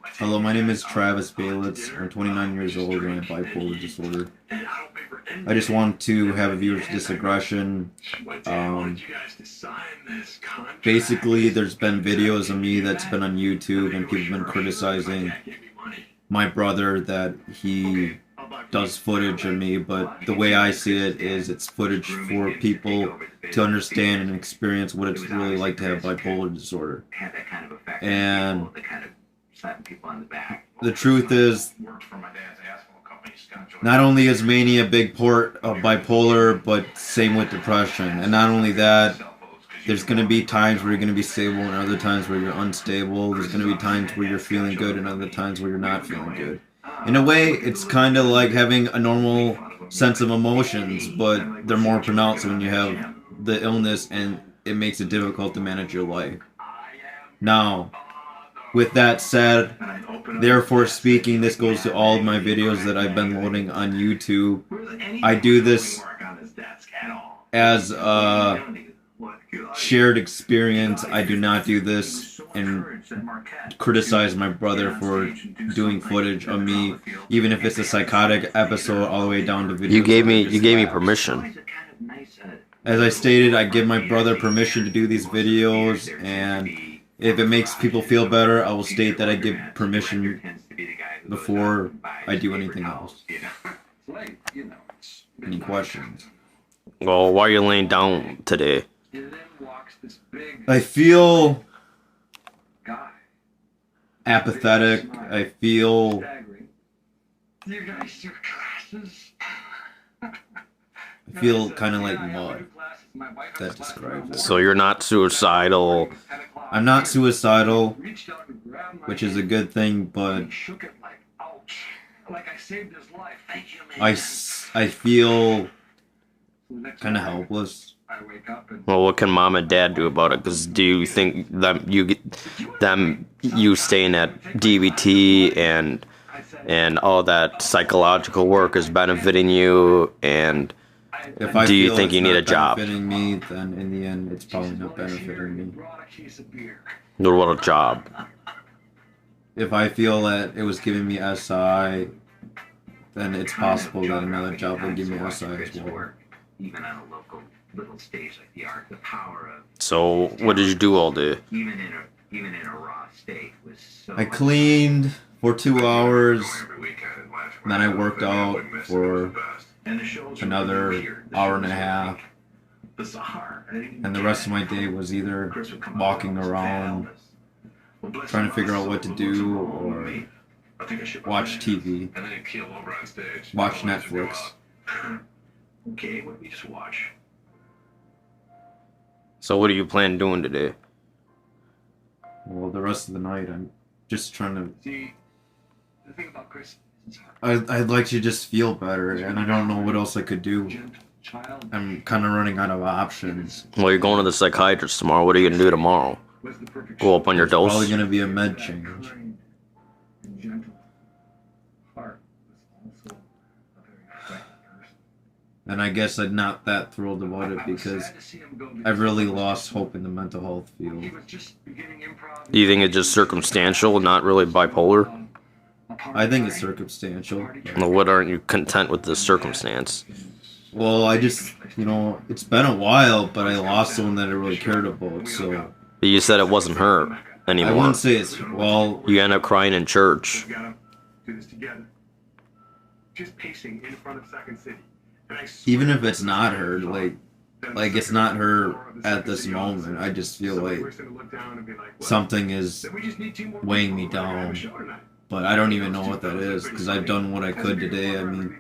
Hello, my name is Travis Baylitz. I'm 29 years old and I have bipolar disorder. I just want to have a viewer's discretion. Basically, there's been videos of me that's been on YouTube and people have been criticizing my brother that he does footage of me, but the way I see it is it's footage for people to understand and experience what it's really like to have bipolar disorder. And the truth is, not only is mania a big part of bipolar, but same with depression. And not only that, there's going to be times where you're going to be stable and other times where you're unstable. There's going to be times where you're feeling good and other times where you're not feeling good. In a way, it's kind of like having a normal sense of emotions, but they're more pronounced when you have the illness, and it makes it difficult to manage your life. Now, with that said, therefore speaking, this goes to all of my videos that I've been loading on YouTube. I do this as a shared experience. I do not do this and criticize my brother for doing footage of me, even if it's a psychotic episode all the way down to videos. You gave me permission. As I stated, I give my brother permission to do these videos, and if it makes people feel better, I will state that I give permission before I do anything else. Any questions? Well, why are you laying down today? I feel apathetic. I feel kind of like mud. That describes it. So you're not suicidal. I'm not suicidal, which is a good thing, but I feel kind of helpless. Well, what can mom and dad do about it? Because do you think that you staying at DBT and all that psychological work is benefiting you? And do you think you need a job? If it's not benefiting me, then in the end, it's probably not benefiting me. What about a job? If I feel that it was giving me SI, then it's possible that another job will give me SI as well. Even on a local little stage like the Ark, the power of So what did you do all day? even in a raw state was so I cleaned for 2 hours, and then I worked out for another hour and a half, and the rest of my day was either walking around, trying to figure out what to do, or watch TV, watch Netflix. Okay, what we just watch. So what do you plan doing today? Well, the rest of the night, I'm just trying to... See, the thing about Chris is I'd like to just feel better, and I don't know what else I could do. I'm kind of running out of options. Well, you're going to the psychiatrist tomorrow. What are you going to do tomorrow? Go up on your dose? Probably going to be a med change. And I guess I'm not that thrilled about it because I've really lost hope in the mental health field. Do you think it's just circumstantial, not really bipolar? I think it's circumstantial. Well, what aren't you content with this circumstance? Well, I just, it's been a while, but I lost someone that I really cared about, so... But you said it wasn't her anymore. I wouldn't say it's, well... You end up crying in church. Even if it's not her, like it's not her at this moment, I just feel like something is weighing me down. But I don't even know what that is, because I've done what I could today. I mean,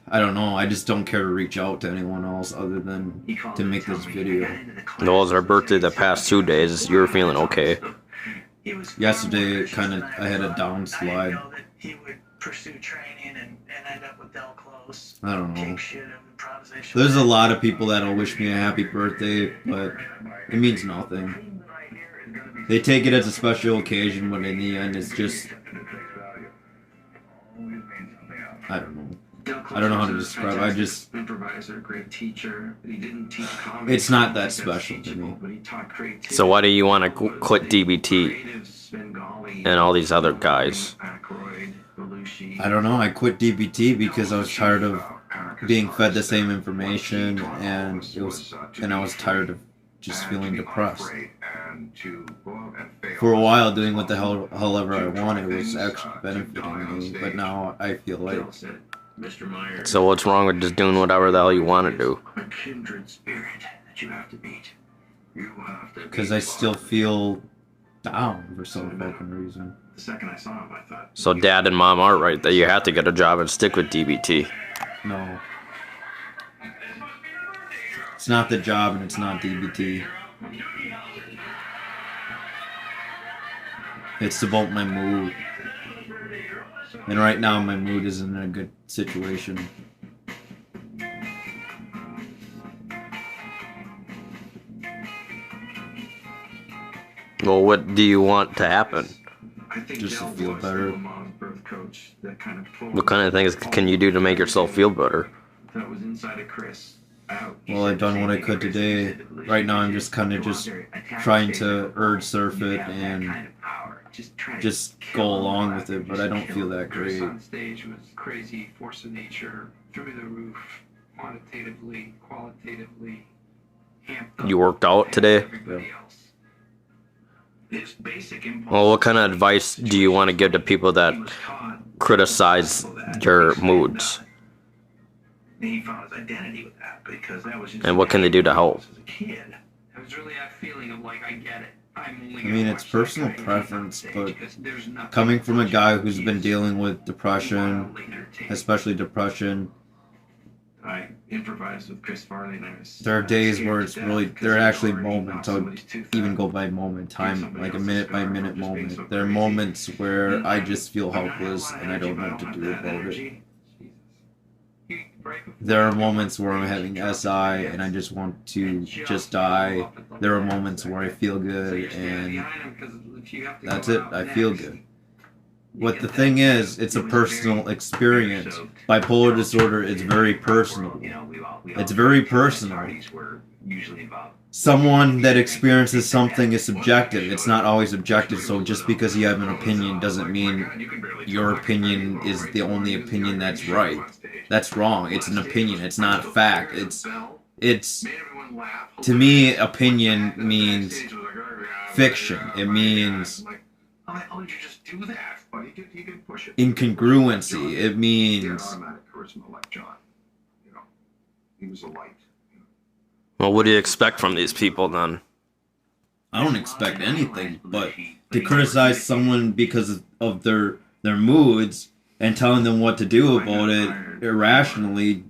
I don't know. I just don't care to reach out to anyone else other than to make this video. Well, it was her birthday the past 2 days. You were feeling okay. Yesterday, I had a downslide. I don't know. There's a lot of people that'll wish me a happy birthday, but it means nothing. They take it as a special occasion, but in the end, it's just... I don't know. I don't know how to describe it. improviser, great teacher. But he didn't teach comedy. It's not that special to me. But he taught creativity. So why do you want to quit DBT and all these other guys? I don't know. I quit DBT because I was tired of being fed the same information, and I was tired of just feeling depressed. For a while, doing what the however I wanted was actually benefiting me, but now I feel like. So what's wrong with just doing whatever the hell you want to do? Because I still feel down for some fucking reason. The second I saw him, I thought. So dad and mom are right that you have to get a job and stick with DBT. No. It's not the job and it's not DBT. It's about my mood. And right now my mood isn't in a good situation. Well, what do you want to happen? Just to feel better. What kind of things can you do to make yourself feel better? Well, I've done what I could today. Right now I'm just kind of just trying to urge surf it and just go along with it, but I don't feel that great. On stage was crazy, force of nature, through the roof, quantitatively, qualitatively. You worked out today? Yeah. Well, what kind of advice do you want to give to people that criticize your moods? He found his identity with that because that was just. And what can they do to help? As a kid, it was really that feeling of like, I get it. I mean, it's personal preference, but coming from a guy who's been dealing with depression, especially depression, I improvised with Chris Farley, and there are days where it's really, there are actually moments, I'll even go by moment, time, like a minute by minute moment. There are moments where I just feel helpless and I don't know what to do about it. There are moments where I'm having SI and I just want to just die. There are moments where I feel good and that's it, I feel good. What the thing is, it's a personal experience. Bipolar disorder is very personal. It's very personal. Someone that experiences something is subjective. It's not always objective, so just because you have an opinion doesn't mean your opinion is the only opinion that's right. That's wrong. It's an opinion. It's not a fact. It's to me, opinion means fiction. It means incongruency. It means Well, what do you expect from these people then? I don't expect anything, but to criticize someone because of their moods and telling them what to do about it irrationally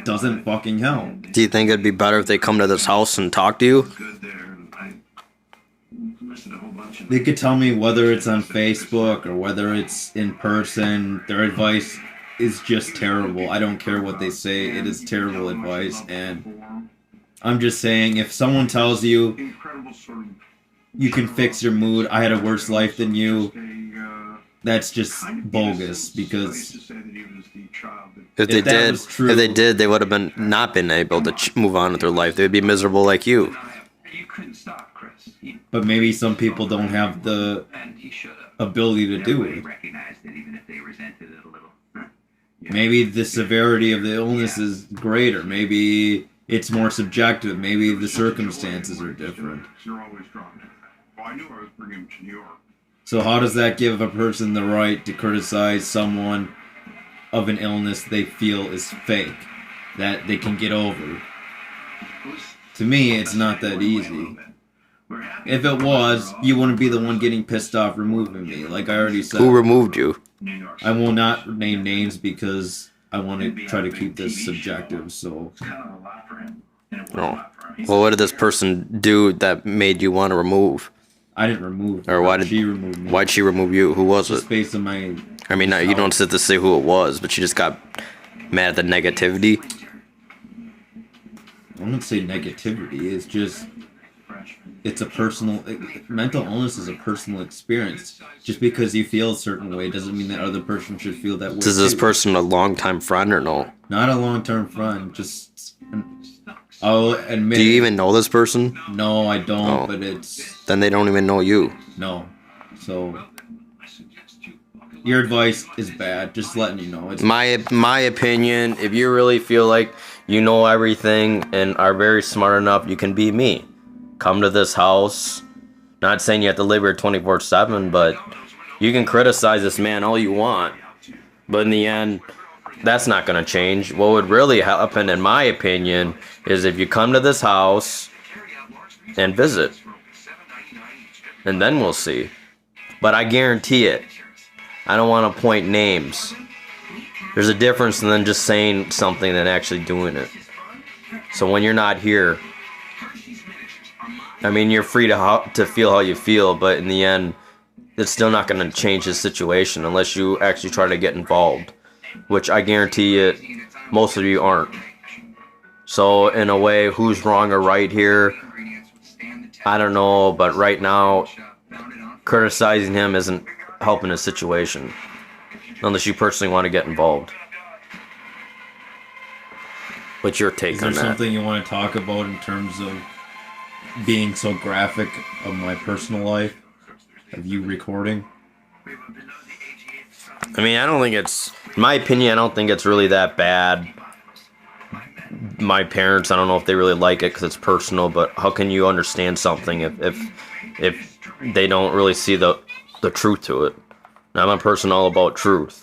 doesn't fucking help. Do you think it'd be better if they come to this house and talk to you? They could tell me whether it's on Facebook or whether it's in person. Their advice is just terrible. I don't care what they say. It is terrible advice, and I'm just saying, if someone tells you you can fix your mood, I had a worse life than you, that's just bogus, because if they did, they would have not been able to move on with their life. They would be miserable like you. But maybe some people don't have the ability to do it. Maybe the severity of the illness is greater. Maybe it's more subjective. Maybe the circumstances are different. So how does that give a person the right to criticize someone of an illness they feel is fake, that they can get over? To me, it's not that easy. If it was, you wouldn't be the one getting pissed off removing me, like I already said. Who removed you? I will not name names because I want to try to keep this subjective, so... Oh. Well, what did this person do that made you want to remove? I didn't remove her. Or why did she remove me? Why'd she remove you? Who was Just it? based on my... I mean, you don't sit to say who it was, but she just got mad at the negativity. I wouldn't say negativity, it's just... it's a personal mental illness is a personal experience. Just because you feel a certain way doesn't mean that other person should feel that way. Is this too. person a longtime friend or no? Not a long-term friend, just I'll admit. Do you even know this person? No, I don't, Oh. but it's Then they don't even know you. no. So your advice is bad, just letting you know. It's My opinion, if you really feel like you know everything and are very smart enough, you can be me. Come to this house. Not saying you have to live here 24/7, but you can criticize this man all you want. But in the end, that's not going to change. What would really happen, in my opinion, is if you come to this house and visit. And then we'll see. But I guarantee it. I don't want to point names. There's a difference in than just saying something than actually doing it. So when you're not here, I mean, you're free to feel how you feel, but in the end, it's still not going to change the situation unless you actually try to get involved, which I guarantee you, most of you aren't. So in a way, who's wrong or right here? I don't know, but right now, criticizing him isn't helping his situation, unless you personally want to get involved. What's your take Is on there that? something you want to talk about in terms of being so graphic of my personal life? Of you recording? I mean, I don't think it's, in my opinion, I don't think it's really that bad. My parents, I don't know if they really like it because it's personal, but how can you understand something if they don't really see the truth to it? I'm a person all about truth.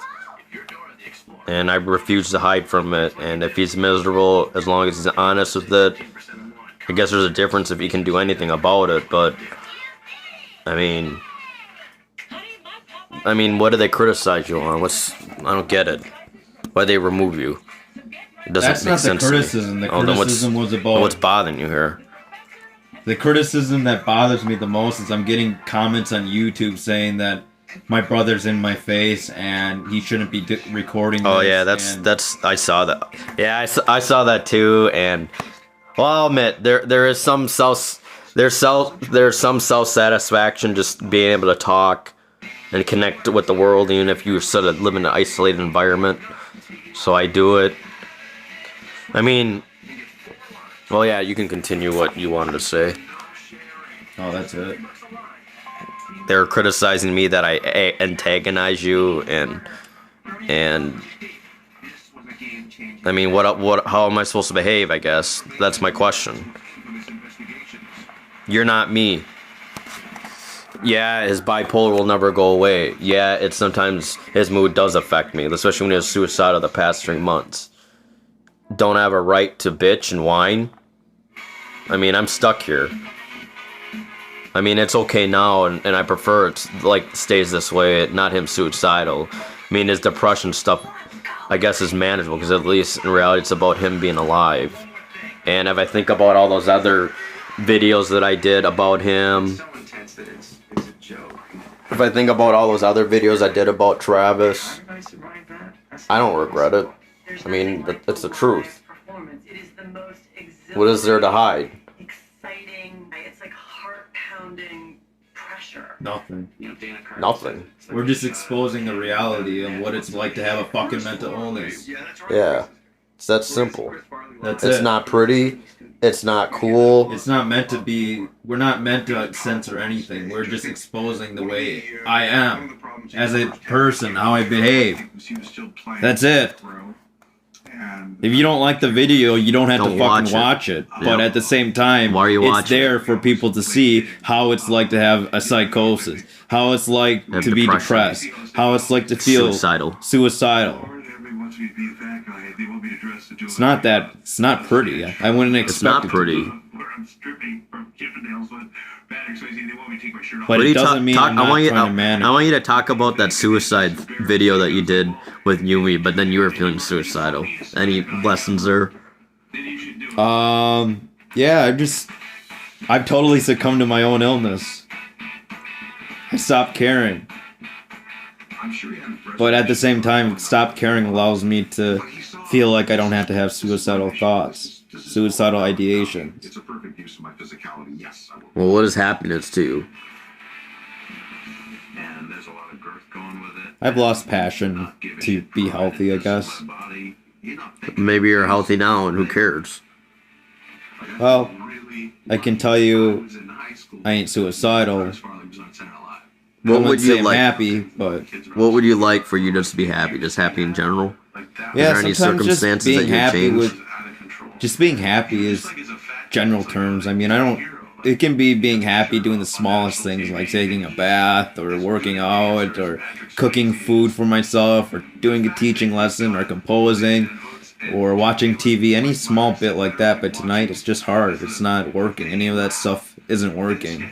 And I refuse to hide from it. And if he's miserable, as long as he's honest with it, I guess there's a difference if he can do anything about it. But, I mean, what do they criticize you on? I don't get it. Why they remove you? It doesn't That's make not the sense to me. criticism. The Then criticism was about what's bothering you here? the criticism that bothers me the most is I'm getting comments on YouTube saying that my brother's in my face and he shouldn't be recording. Oh this, yeah, and that's I saw that. Yeah, I saw that too. And well, I'll admit there's some self satisfaction just being able to talk and connect with the world, even if you sort of live in an isolated environment. So I do it. I mean, well, yeah, you can continue what you wanted to say. Oh, that's it. They're criticizing me that I antagonize you, and I mean, how am I supposed to behave? I guess that's my question. You're not me. Yeah, his bipolar will never go away. Yeah, it's sometimes his mood does affect me, especially when he was suicidal the past 3 months. Don't have a right to bitch and whine. I mean, I'm stuck here. I mean, it's okay now, and I prefer it like stays this way, not him suicidal. I mean, his depression stuff, I guess, is manageable because at least in reality, it's about him being alive. And if I think about all those other videos that I did about him, if I think about all those other videos I did about Travis, I don't regret it. I mean, it's the truth. What is there to hide? Exciting. It's like heart-pounding pressure. Nothing. Nothing. We're just exposing the reality of what it's like to have a fucking mental illness. Yeah. It's that simple. That's It's it. not pretty. It's not cool. It's not meant to be. We're not meant to censor anything. We're just exposing the way I am as a person, how I behave. That's it. If you don't like the video, you don't have to Don't fucking watch watch it. Yeah. But at the same time, Why are you it's watching there for people to see how it's like to have a psychosis, how it's like Have to be depression. depressed, how it's like to feel suicidal. It's not that. It's not pretty. I wouldn't expect It's not it to pretty. be. But What do it you doesn't mean I'm not I want you, trying to manage. I want you to talk about that suicide video that you did with Yumi, but then you were feeling suicidal. Any lessons there? Yeah, I've totally succumbed to my own illness. I stopped caring. But at the same time, stop caring allows me to feel like I don't have to have suicidal thoughts. suicidal ideation. It's a perfect use of my physicality. Yes, I will. Well, what is happiness to you? And there's a lot of girth going with it. I've lost passion to be healthy, I guess. Maybe you're healthy now, and who cares? Well, I can tell you, I ain't suicidal. I What would wouldn't say you I'm like? happy, but What would you like for you just to be happy? Just happy in general? yeah, there any sometimes just circumstances being that you happy change? with just being happy is general terms. I mean, I don't. It can be being happy doing the smallest things like taking a bath or working out or cooking food for myself or doing a teaching lesson or composing or watching TV, any small bit like that. But tonight it's just hard. It's not working. Any of that stuff isn't working.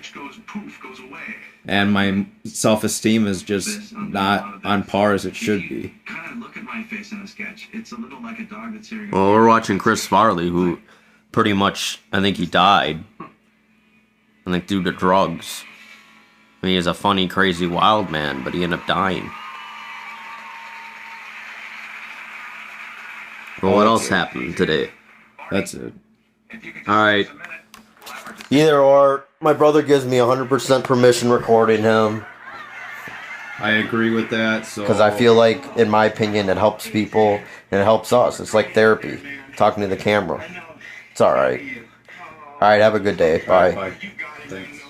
And my self-esteem is just not on par as it should be. Well, we're watching Chris Farley, who pretty much, I think he died. I think due to drugs. I mean, he's a funny, crazy, wild man, but he ended up dying. Well, what else happened today? That's it. Alright. Either or, my brother gives me 100% permission recording him. I agree with that. So Because I feel like, in my opinion, it helps people and it helps us. It's like therapy, talking to the camera. It's alright. Alright, have a good day. Bye. Bye. Thanks.